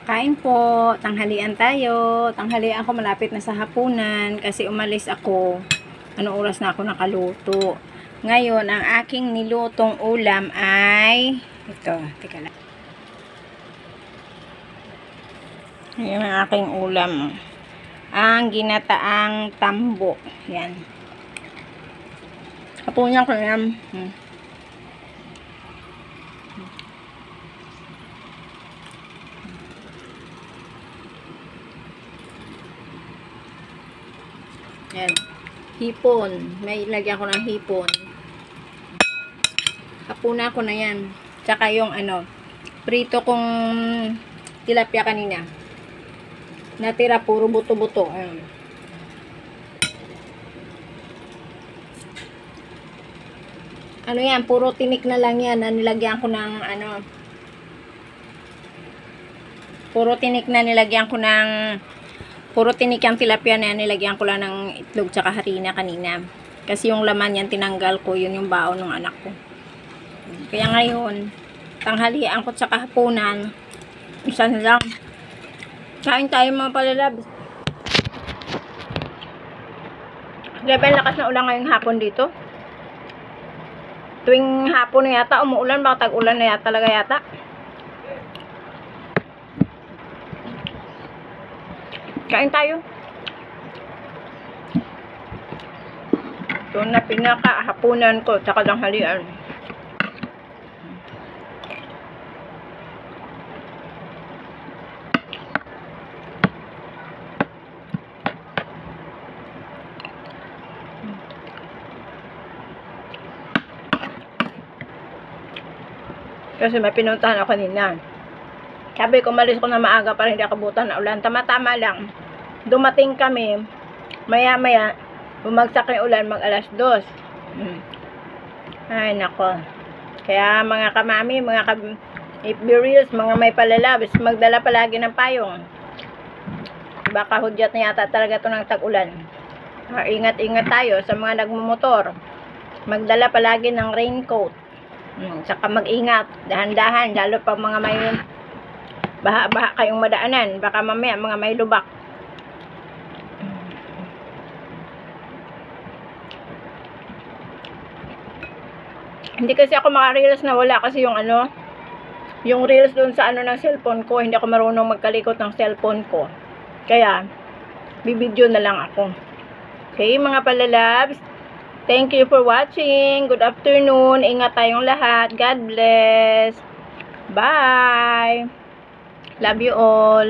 Kain po, tanghalian tayo. Tanghalian ko malapit na sa hapunan kasi umalis ako. Anong oras na ako nakaluto? Ngayon, ang aking nilutong ulam ay ito, teka lang. Ayan ang aking ulam. Ang ginataang tambo. Yan. Hapunan ko yan. Yan. Hipon. May lagyan ko ng hipon. Hapunan ko na yan. Tsaka yung prito kong tilapia kanina. Natira puro buto-buto. Ano yan, puro tinik na lang yan. Nilagyan ko ng puro tinik na nilagyan ko ng puro tinik yung tilapia na yan, nilagyan ko lang ng itlog tsaka harina kanina. Kasi yung laman yan, tinanggal ko. Yun yung baon ng anak ko. Kaya ngayon, tanghalian ko tsaka hapunan. Isa na lang. Kain tayo mga palalabs. Grabe ang lakas na ulan ngayong hapon dito. Tuwing hapon na yata, umuulan. Baka tag-ulan na yata talaga yata. Kain tayo. Ito na pinaka-hapunan ko, tsaka tanghalian. Kasi may pinuntahan ako kanina. Sabi ko, malis ko na maaga para hindi ako butan na ulan. Tama-tama lang. Dumating kami, maya-maya, bumagsak yung ulan mag alas 2. Ay, nako. Kaya mga kamami, mga FB Reels, mga may palalabs, magdala palagi ng payong. Baka hudyat na yata talaga ito ng tag-ulan. Ingat-ingat tayo sa mga nagmumotor. Magdala palagi ng raincoat. Saka mag-ingat, dahan-dahan, lalo pag mga may baha-baha kayong madaanan. Baka mamaya mga may lubak. Hindi kasi ako maka-reels na wala kasi yung yung reels dun sa ng cellphone ko. Hindi ako marunong magkalikot ng cellphone ko. Kaya, bibidyo na lang ako. Okay, mga palalabs. Thank you for watching. Good afternoon. Ingat tayong lahat. God bless. Bye. Love you all.